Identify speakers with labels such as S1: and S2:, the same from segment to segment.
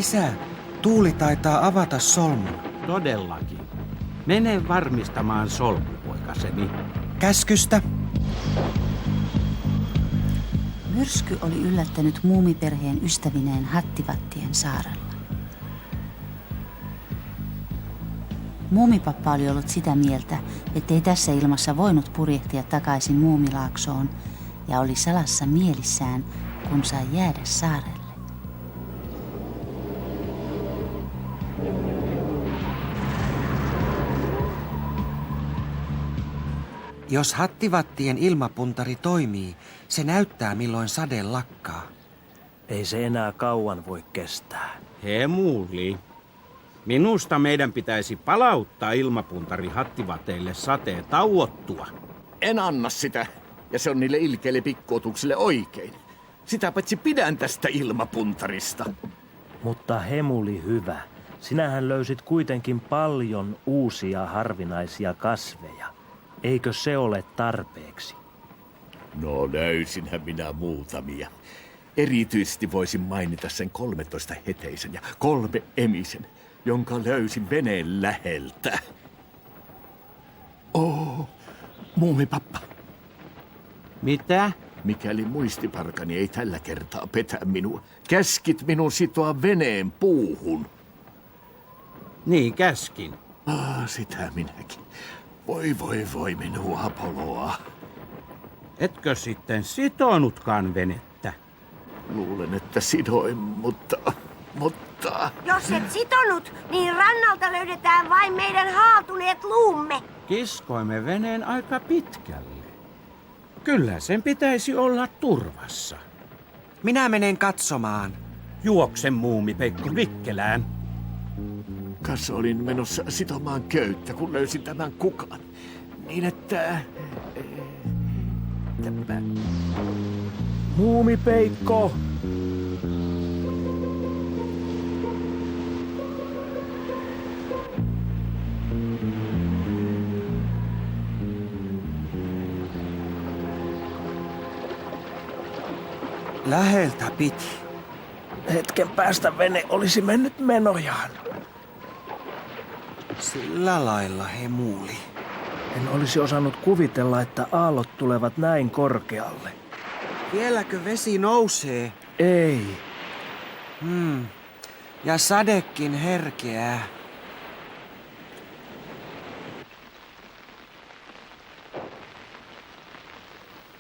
S1: Isä, tuuli taitaa avata solmun.
S2: Todellakin. Mene varmistamaan solmu, poikaseni.
S1: Käskystä.
S3: Myrsky oli yllättänyt muumiperheen ystävineen Hattivattien saarella. Muumipappa oli ollut sitä mieltä, ettei tässä ilmassa voinut purjehtia takaisin Muumilaaksoon ja oli salassa mielissään, kun sai jäädä saarelle.
S1: Jos Hattivattien ilmapuntari toimii, se näyttää milloin sade lakkaa.
S4: Ei se enää kauan voi kestää.
S2: Hemuli. Minusta meidän pitäisi palauttaa ilmapuntari Hattivateille sateen tauottua.
S5: En anna sitä, ja se on niille ilkeille pikkuotuksille oikein. Sitä paitsi pidän tästä ilmapuntarista.
S4: Mutta Hemuli hyvä, sinähän löysit kuitenkin paljon uusia harvinaisia kasveja. Eikö se ole tarpeeksi?
S5: No löysinhän minä muutamia. Erityisesti voisin mainita sen 13 heteisen ja 3 emisen, jonka löysin veneen läheltä. Muumipappa.
S2: Mitä?
S5: Mikäli muistiparkani ei tällä kertaa petä minua, käskit minun sitoa veneen puuhun.
S2: Niin käskin.
S5: Sitä minäkin. Voi minua Apoloa.
S2: Etkö sitten sitonutkaan venettä?
S5: Luulen, että sidoin, mutta...
S6: Jos et sitonut, niin rannalta löydetään vain meidän haaltuneet luumme.
S2: Kiskoimme veneen aika pitkälle. Kyllä sen pitäisi olla turvassa.
S1: Minä menen katsomaan.
S2: Juokse muumipeikko vikkelään.
S5: Kas olin menossa sitomaan köyttä, kun löysin tämän kukan. Niin että...
S4: Muumipeikko!
S1: Läheltä piti.
S4: Hetken päästä vene olisi mennyt menojaan.
S1: Sillä lailla, Hemuli.
S4: En olisi osannut kuvitella, että aallot tulevat näin korkealle.
S1: Vieläkö vesi nousee?
S4: Ei.
S1: Ja sadekin herkeää.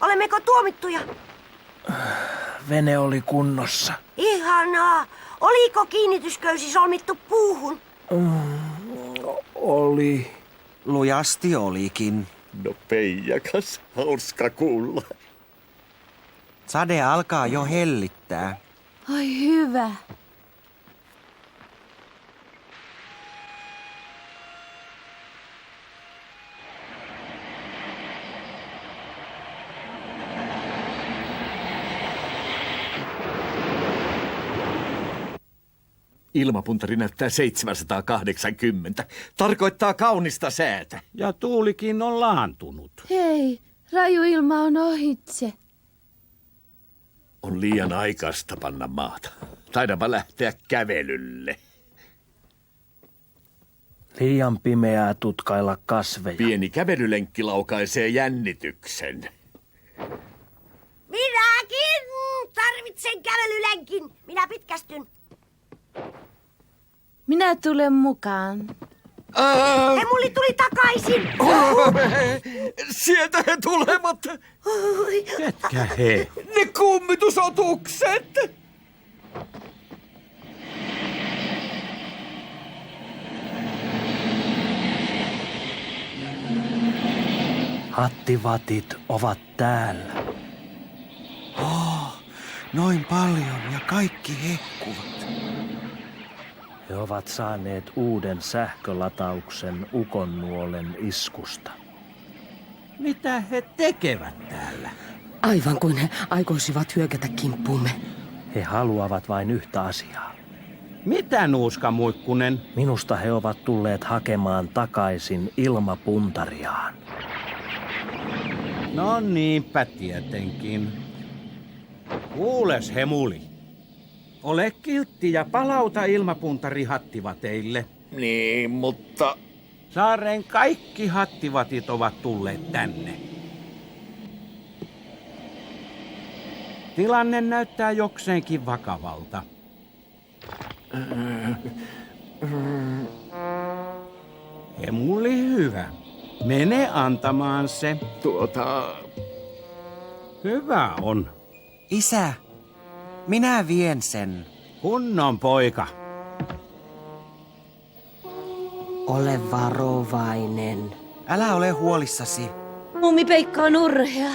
S6: Olemmeko tuomittuja?
S4: Vene oli kunnossa.
S6: Ihanaa. Oliko kiinnitysköysi solmittu puuhun?
S4: Oli.
S1: Lujasti olikin.
S5: No peijakas, hauska kuulla.
S1: Sade alkaa jo hellittää.
S3: Oi hyvä.
S5: Ilmapuntari näyttää 780. Tarkoittaa kaunista säätä.
S2: Ja tuulikin on laantunut.
S7: Hei, rajuilma on ohitse.
S5: On liian aikaista panna maata. Taidaanpa lähteä kävelylle.
S4: Liian pimeää tutkailla kasveja.
S5: Pieni kävelylenkki laukaisee jännityksen.
S6: Minäkin tarvitsen kävelylenkin. Minä pitkästyn.
S7: Minä tulen mukaan.
S6: Hemuli tuli takaisin.
S5: Sieltä he tulevat!
S2: Ketkä he?
S5: Ne kummitusotukset!
S4: Hattivatit ovat täällä.
S1: Noin paljon ja kaikki hehkuvat.
S4: He ovat saaneet uuden sähkölatauksen ukonnuolen iskusta.
S2: Mitä he tekevät täällä?
S8: Aivan kuin he aikoisivat hyökätä kimppuumme.
S4: He haluavat vain yhtä asiaa.
S2: Mitä, Nuuska Muikkunen?
S4: Minusta he ovat tulleet hakemaan takaisin ilmapuntariaan.
S2: No niinpä tietenkin. Kuules, Hemuli. Ole kiltti ja palauta ilmapuntari hattivateille.
S5: Niin, mutta...
S2: Saaren kaikki hattivatit ovat tulleet tänne. Tilanne näyttää jokseenkin vakavalta. Hemuli hyvä. Mene antamaan se. Hyvä on.
S1: Isä, minä vien sen.
S2: Kunnon poika.
S8: Ole varovainen.
S1: Älä ole huolissasi.
S7: Muumipeikka on urhea.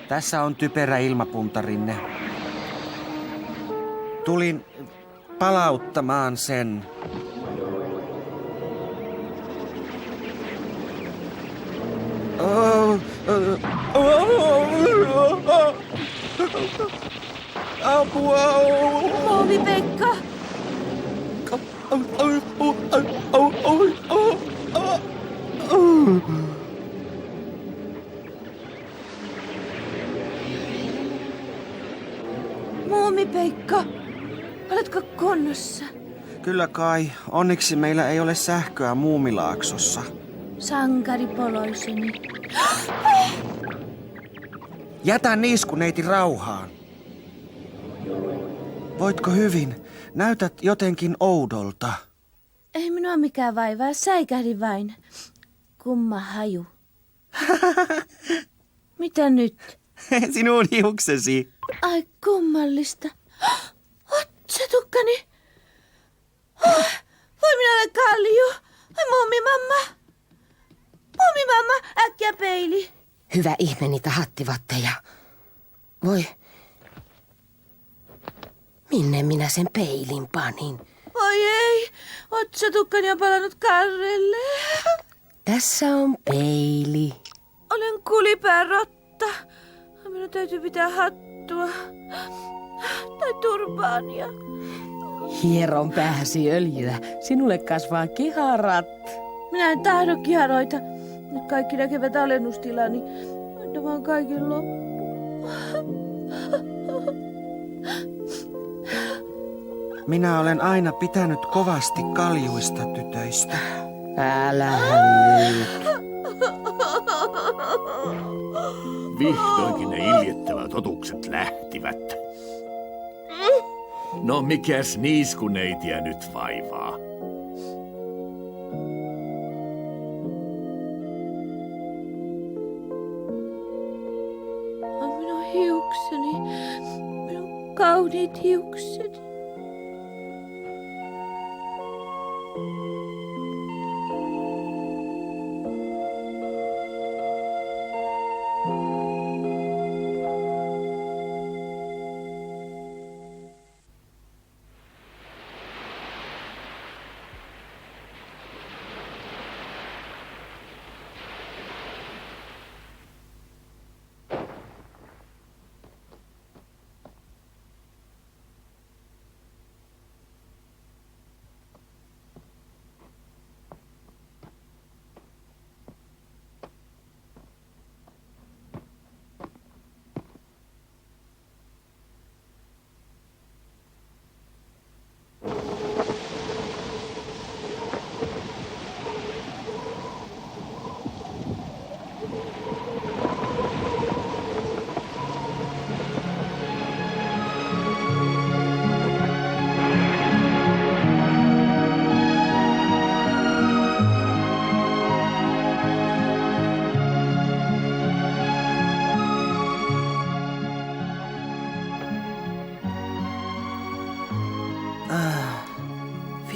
S1: Tässä on typerä ilmapuntarinne. Tulin palauttamaan sen. Apua!
S7: Muumipeikka! Muumipeikka! Oletko kunnossa?
S1: Kyllä kai. Onneksi meillä ei ole sähköä Muumilaaksossa.
S7: Sankaripoloiseni.
S1: Jätä niiskuneiti rauhaan. Voitko hyvin? Näytät jotenkin oudolta.
S7: Ei minua mikään vaivaa, säikähdin vain. Kumma haju. Mitä nyt?
S1: Sinun hiuksesi.
S7: Ai kummallista. Otsatukkani. Voi minä olen Kallio. Ai muumimamma. Muumimamma, äkkiä peili.
S8: Hyvä ihme niitä hattivatteja. Voi. Minne minä sen peilin panin?
S7: Oi ei, otsatukkani on palannut Karrelle.
S8: Tässä on peili.
S7: Olen kulipäärotta. Minun täytyy pitää hattua. Tai turbaania.
S8: Hieron pääsi öljyä. Sinulle kasvaa kiharat.
S7: Minä en tahdo kiharoita. Nyt kaikki näkevät alennustilani. Tämä on kaiken loppu.
S1: Minä olen aina pitänyt kovasti kaljuista tytöistä.
S8: Älähän nyt.
S5: Vihdoinkin ne iljettävät totukset lähtivät. No mikäs niiskuneitiä nyt vaivaa?
S7: On minun hiukseni. Minun kauniit hiukseni.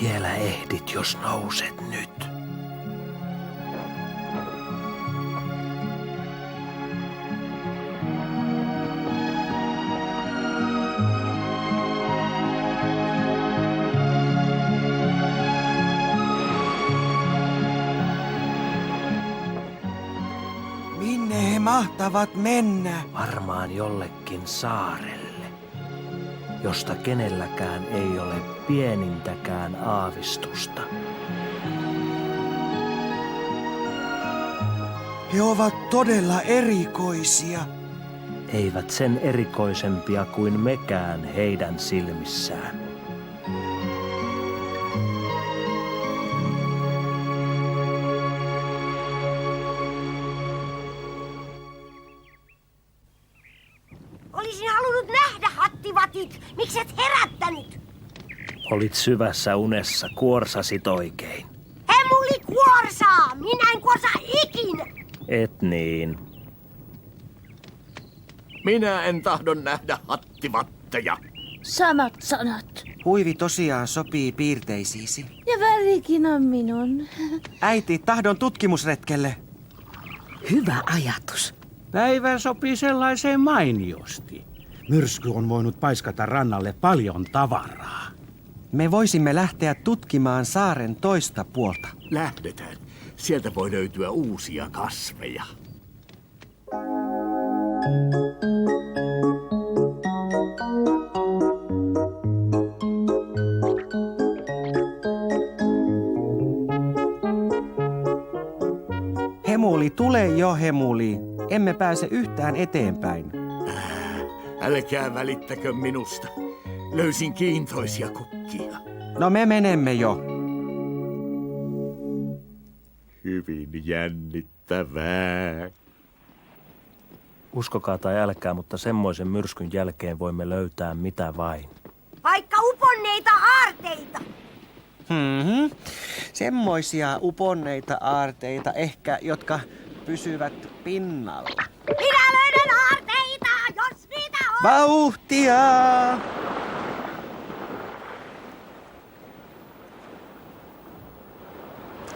S4: Vielä ehdit, jos nouset nyt.
S1: mahtavat mennä?
S4: Varmaan jollekin saarelle, josta kenelläkään ei ole pienintäkään aavistusta.
S1: He ovat todella erikoisia.
S4: Eivät sen erikoisempia kuin mekään heidän silmissään.
S6: Olisin halunnut nähdä hattivatit. Mikset herättänyt?
S4: Olit syvässä unessa, kuorsasit oikein.
S6: Hemuli kuorsaa! Minä en kuorsaa ikinä!
S4: Et niin.
S5: Minä en tahdon nähdä hattivatteja.
S7: Samat sanat.
S1: Huivi tosiaan sopii piirteisiisi.
S7: Ja värikin on minun.
S1: Äiti, tahdon tutkimusretkelle.
S8: Hyvä ajatus.
S2: Päivä sopii sellaiseen mainiosti. Myrsky on voinut paiskata rannalle paljon tavaraa.
S1: Me voisimme lähteä tutkimaan saaren toista puolta.
S5: Lähdetään. Sieltä voi löytyä uusia kasveja.
S1: Hemuli, tule jo Hemuli. Emme pääse yhtään eteenpäin.
S5: Älkää välittäkö minusta. Löysin kiintoisia kukkia.
S1: No me menemme jo.
S5: Hyvin jännittävää.
S4: Uskokaa tai älkää, mutta semmoisen myrskyn jälkeen voimme löytää mitä vain.
S6: Vaikka uponneita aarteita.
S1: Semmoisia uponneita aarteita ehkä, jotka pysyvät pinnalla.
S6: Minä löydän aarteita, jos niitä on.
S1: Vauhtia!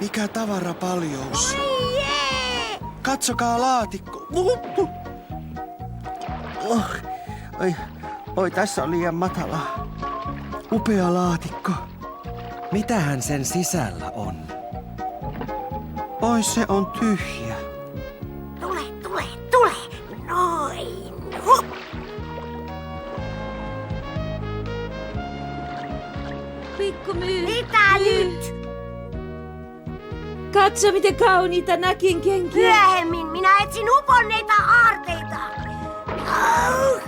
S1: Mikä tavarapaljous?
S6: Jee!
S1: Katsokaa laatikko. Oi, tässä on liian matala. Upea laatikko. Mitähän sen sisällä on? Oi, se on tyhjä.
S6: Tule. Noin. Hup.
S7: Pikkumyy.
S6: Mitä nyt?
S7: Katso, miten kauniita näkin kenkiä.
S6: Myöhemmin minä etsin uponneita aarteita. Auh!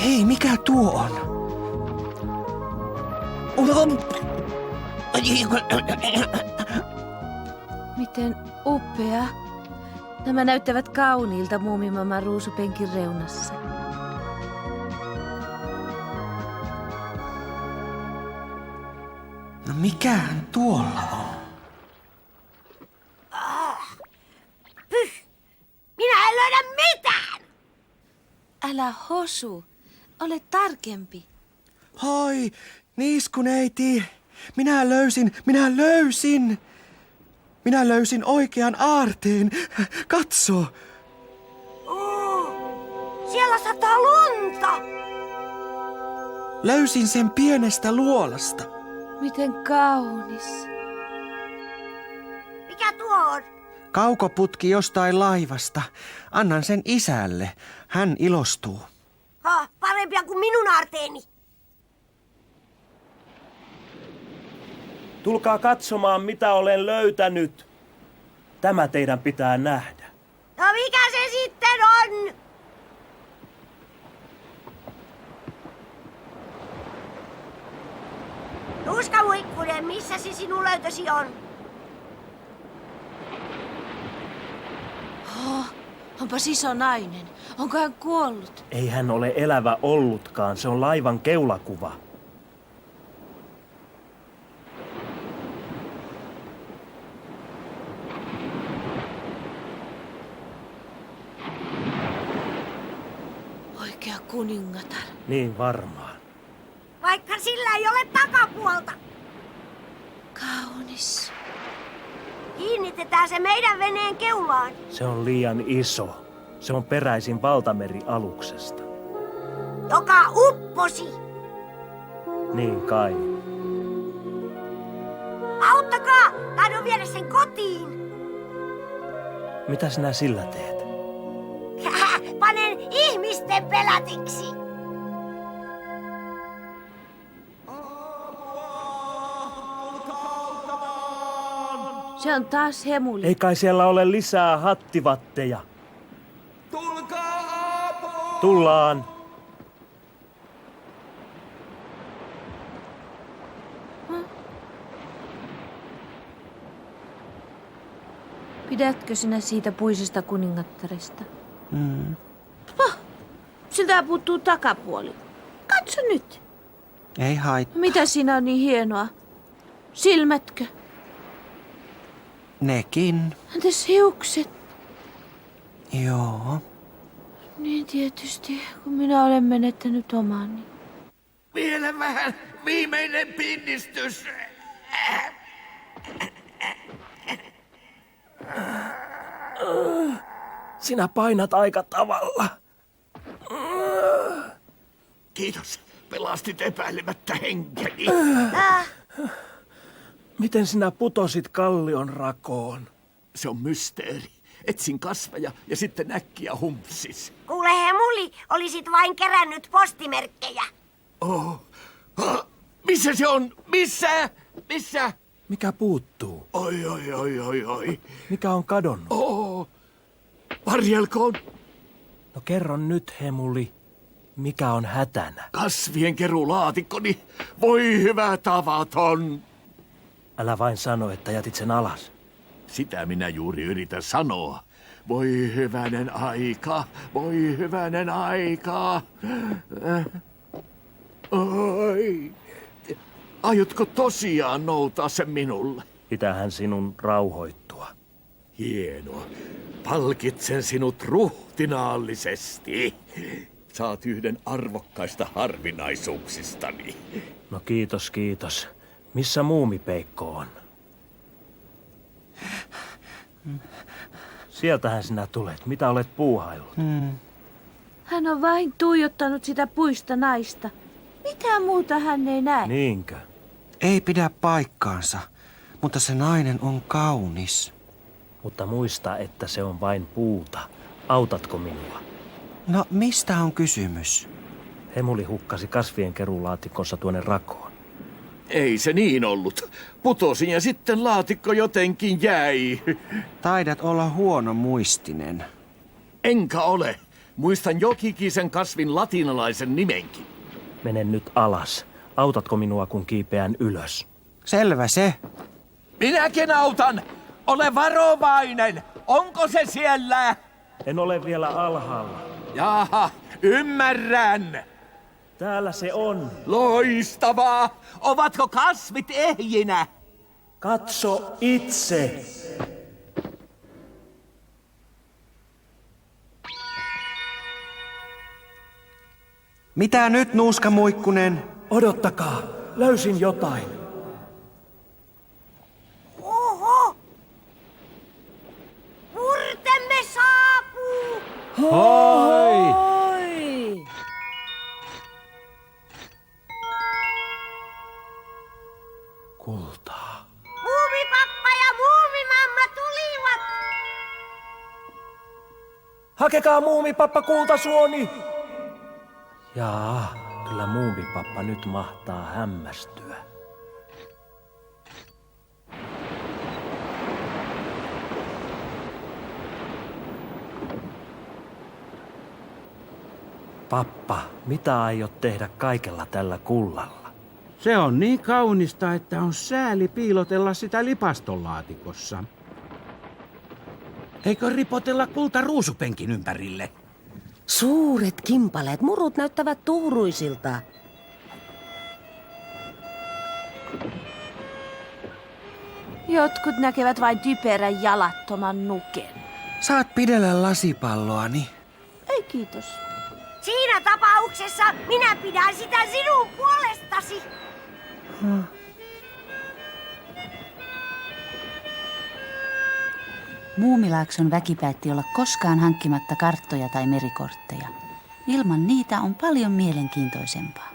S1: Hei, mikä tuo on?
S7: Miten upea. Nämä näyttävät kauniilta muumimamman ruusupenkin reunassa.
S1: No mikähän tuolla on?
S6: Pyh! Minä en löydä mitään!
S7: Älä hosu. Ole tarkempi.
S1: Hoi, niiskuneiti. Minä löysin. Minä löysin oikean aarteen. Katso.
S6: Siellä sataa lunta!
S1: Löysin sen pienestä luolasta.
S7: Miten kaunis.
S6: Mikä tuo on?
S1: Kaukoputki jostain laivasta. Annan sen isälle. Hän ilostuu.
S6: Parempia kuin minun aarteeni.
S4: Tulkaa katsomaan, mitä olen löytänyt. Tämä teidän pitää nähdä.
S6: No mikä se sitten on? Nuuskamuikkunen, missä se sinun löytösi on?
S7: Onpas iso nainen. Onko hän kuollut?
S4: Ei hän ole elävä ollutkaan, se on laivan keulakuva.
S7: Oikea kuningatar.
S4: Niin varmaan.
S6: Vaikka sillä ei ole takapuolta.
S7: Kaunis.
S6: Kiinnitetään se meidän veneen keulaan.
S4: Se on liian iso. Se on peräisin valtamerialuksesta.
S6: Joka upposi.
S4: Niin kai.
S6: viedä sen kotiin.
S4: Mitä sinä sillä teet?
S6: Panen ihmisten pelätiksi.
S7: Se on taas Hemuli.
S4: Ei kai siellä ole lisää hattivatteja.
S5: Tulkaa apuun!
S4: Tullaan.
S7: Pidätkö sinä siitä puisesta kuningattaresta? Siltä puuttuu takapuoli. Katso nyt.
S1: Ei haittaa.
S7: Mitä siinä on niin hienoa? Silmätkö?
S1: Nekin.
S7: Entäs hiukset?
S1: Joo.
S7: Niin tietysti, kun minä olen menettänyt omani.
S5: Vielä vähän. Viimeinen pinnistys.
S4: Sinä painat aika tavalla.
S5: Kiitos. Pelastit epäilemättä henkeni.
S4: Miten sinä putosit kallion rakoon?
S5: Se on mysteeri. Etsin kasveja ja sitten äkkiä humpsis.
S6: Kuule Hemuli, olisit vain kerännyt postimerkkejä.
S5: Oh. Missä se on? Missä? Missä?
S4: Mikä puuttuu?
S5: Oi.
S4: Mikä on kadonnut?
S5: Oh. Varjelkoon.
S4: No kerro nyt, Hemuli. Mikä on hätänä?
S5: Kasvien keruulaatikkoni. Voi hyvä tavaton.
S4: Älä vain sano, että jätit sen alas.
S5: Sitä minä juuri yritän sanoa. Voi hyvänen aika, voi hyvänen aika. Oi. Aiotko tosiaan noutaa sen minulle?
S4: Pitäähän sinun rauhoittua.
S5: Hienoa. Palkitsen sinut ruhtinaallisesti. Saat yhden arvokkaista harvinaisuuksistani.
S4: No kiitos, kiitos. Missä muumipeikko on? Sieltähän sinä tulet. Mitä olet puuhaillut?
S7: Hän on vain tuijottanut sitä puista naista. Mitä muuta hän ei näe?
S4: Niinkö?
S1: Ei pidä paikkaansa, mutta se nainen on kaunis.
S4: Mutta muista, että se on vain puuta. Autatko minua?
S1: No, mistä on kysymys?
S4: Hemuli hukkasi kasvien keruulaatikkonsa tuonne rakoon.
S5: Ei se niin ollut. Putosin ja sitten laatikko jotenkin jäi.
S1: Taidat olla huono muistinen.
S5: Enkä ole. Muistan jokikisen kasvin latinalaisen nimenkin.
S4: Mene nyt alas. Autatko minua, kun kiipeän ylös?
S1: Selvä se.
S5: Minäkin autan. Ole varovainen. Onko se siellä?
S4: En ole vielä alhaalla.
S5: Jaha, ymmärrän.
S4: Täällä se on.
S5: Loistavaa. Ovatko kasvit ehjinä?
S4: Katso itse.
S1: Mitä nyt, nuuskamuikkunen?
S4: Odottakaa. Löysin jotain.
S6: Oho! Murtemme saapuu!
S1: Hoi!
S7: Oi!
S4: Kultaa.
S6: Muumipappa ja muumimamma tulivat!
S4: Hakekaa muumipappa kultasuoni! Jaa, kyllä muumipappa nyt mahtaa hämmästyä. Pappa, mitä aiot tehdä kaikella tällä kullalla?
S2: Se on niin kaunista, että on sääli piilotella sitä lipastolaatikossa. Eikö ripotella kulta ruusupenkin ympärille?
S8: Suuret kimpaleet, murut näyttävät tuhruisilta.
S7: Jotkut näkevät vain typerän jalattoman nuken.
S1: Saat pidellä lasipalloani.
S7: Ei kiitos.
S6: Siinä tapauksessa minä pidän sitä sinun puolestasi.
S3: Muumilaakson väki päätti olla koskaan hankkimatta karttoja tai merikortteja. Ilman niitä on paljon mielenkiintoisempaa.